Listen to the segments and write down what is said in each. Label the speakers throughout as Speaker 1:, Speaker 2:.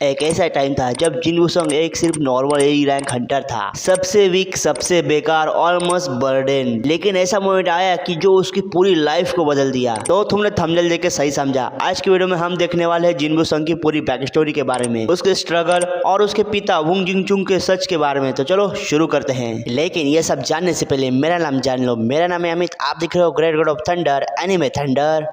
Speaker 1: एक ऐसा टाइम था जब जिन्वू संग एक सिर्फ नॉर्मल ए रैंक हंटर था, सबसे वीक, सबसे बेकार, ऑलमोस्ट बर्डन। लेकिन ऐसा मोमेंट आया कि जो उसकी पूरी लाइफ को बदल दिया। तो तुमने थंबनेल देख के सही समझा। आज की वीडियो में हम देखने वाले हैं जिन्वू संग की पूरी बैक स्टोरी के बारे में, उसके स्ट्रगल और उसके पिता वुंग जिंगचुंग के सच के बारे में। तो चलो शुरू करते हैं। लेकिन ये सब जानने से पहले मेरा नाम जान लो। मेरा नाम है अमित, आप दिख रहे हो great God of thunder, anime thunder.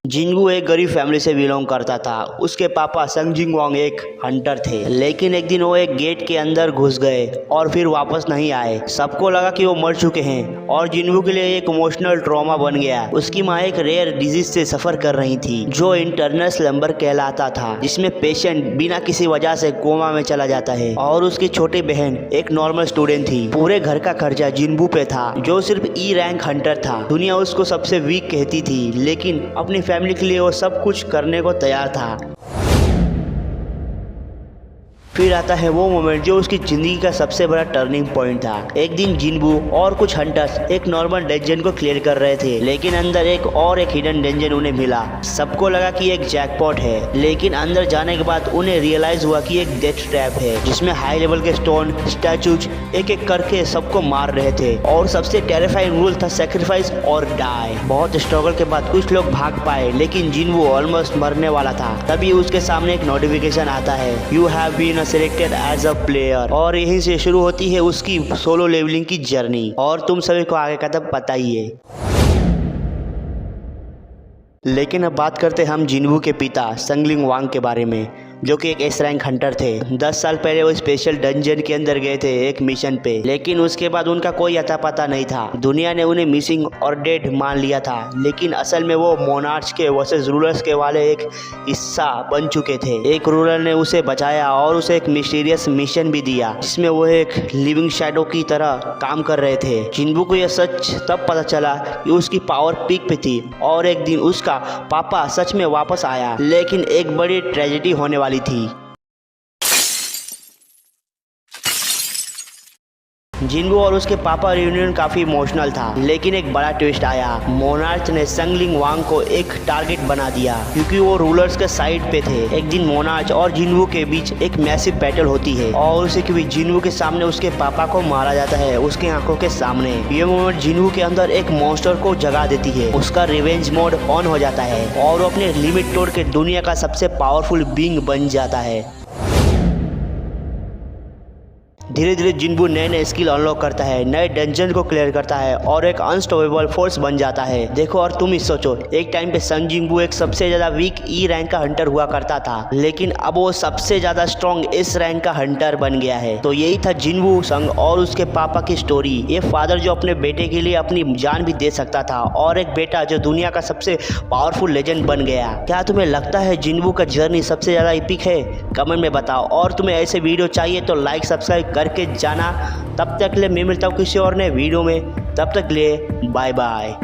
Speaker 1: जिन्वू एक गरीब फैमिली से बिलोंग करता था। उसके पापा संग जिंग वांग एक हंटर थे, लेकिन एक दिन वो एक गेट के अंदर घुस गए और फिर वापस नहीं आए। सबको लगा कि वो मर चुके हैं और जिन्वू के लिए एक इमोशनल ट्रॉमा बन गया। उसकी माँ एक रेयर डिजीज से सफर कर रही थी जो इंटरनल स्लम्बर कहलाता था, जिसमें पेशेंट बिना किसी वजह से कोमा में चला जाता है। और उसकी छोटी बहन एक नॉर्मल स्टूडेंट थी। पूरे घर का खर्चा जिन्वू पे था, जो सिर्फ ई रैंक हंटर था। दुनिया उसको सबसे वीक कहती थी, लेकिन अपनी फैमिली के लिए वो सब कुछ करने को तैयार था। फिर आता है वो मोमेंट जो उसकी जिंदगी का सबसे बड़ा टर्निंग पॉइंट था। एक दिन जिन्वू और कुछ हंटर्स एक नॉर्मल डंजन को क्लियर कर रहे थे, लेकिन अंदर एक हिडन डंजन उन्हें मिला। सबको लगा कि एक जैकपॉट है, लेकिन अंदर जाने के बाद उन्हें रियलाइज हुआ कि एक डेथ ट्रैप है, जिसमें हाई लेवल के स्टोन स्टैचूज एक एक करके सबको मार रहे थे। और सबसे टेरिफाइंग रूल था सैक्रिफाइस और डाई। बहुत स्ट्रगल के बाद कुछ लोग भाग पाए, लेकिन जिन्वू ऑलमोस्ट मरने वाला था। तभी उसके सामने एक नोटिफिकेशन आता है, you have been selected as a player. और यहीं से शुरू होती है उसकी सोलो लेवलिंग की जर्नी। और तुम सभी को आगे का तब पता ही है। लेकिन अब बात करते हैं हम जिन्वू के पिता संगलिंग वांग के बारे में, जो कि एक एस रैंक हंटर थे। 10 साल पहले वो स्पेशल डंजन के अंदर गए थे एक मिशन पे, लेकिन उसके बाद उनका कोई अता पता नहीं था। दुनिया ने उन्हें मिसिंग और डेड मान लिया था, लेकिन असल में वो मोनार्च के वर्सेस रूलर्स के वाले एक हिस्सा बन चुके थे। एक रूलर ने उसे बचाया और उसे एक मिस्टीरियस मिशन भी दिया, जिसमें वो एक लिविंग शैडो की तरह काम कर रहे थे। जिन्वू को यह सच तब पता चला कि उसकी पावर पीक पे थी और एक दिन उसका पापा सच में वापस आया, लेकिन एक बड़ी ट्रेजेडी होने वाली थी। जिन्वू और उसके पापा रियूनियन काफी इमोशनल था, लेकिन एक बड़ा ट्विस्ट आया। मोनार्च ने संगलिंग वांग को एक टारगेट बना दिया, क्योंकि वो रूलर्स के साइड पे थे। एक दिन मोनार्च और जिन्वू के बीच एक मैसिव बैटल होती है और उसी के बीच जिन्वू के सामने उसके पापा को मारा जाता है, उसके आंखों के सामने। ये मोमेंट जिन्वू के अंदर एक मॉन्स्टर को जगा देती है। उसका रिवेंज मोड ऑन हो जाता है और वो अपने लिमिट तोड़ के दुनिया का सबसे पावरफुल बीइंग बन जाता है। धीरे धीरे जिन्वू नए नए स्किल अनलॉक करता है, नए डंजन को क्लियर करता है और एक अनस्टॉपेबल फोर्स बन जाता है। देखो और तुम ही सोचो, एक टाइम पे संग जिन्वू एक सबसे ज्यादा वीक ई रैंक का हंटर हुआ करता था, लेकिन अब वो सबसे ज्यादा स्ट्रॉन्ग एस रैंक का हंटर बन गया है। तो यही था जिन्वू संग और उसके पापा की स्टोरी। ये फादर जो अपने बेटे के लिए अपनी जान भी दे सकता था, और एक बेटा जो दुनिया का सबसे पावरफुल लेजेंड बन गया। क्या तुम्हें लगता है जिन्वू का जर्नी सबसे ज्यादा एपिक है? कमेंट में बताओ। और तुम्हें ऐसे वीडियो चाहिए तो लाइक सब्सक्राइब करके जाना। तब तक के लिए मैं मिलता हूँ किसी और नए वीडियो में। तब तक के लिए बाय बाय।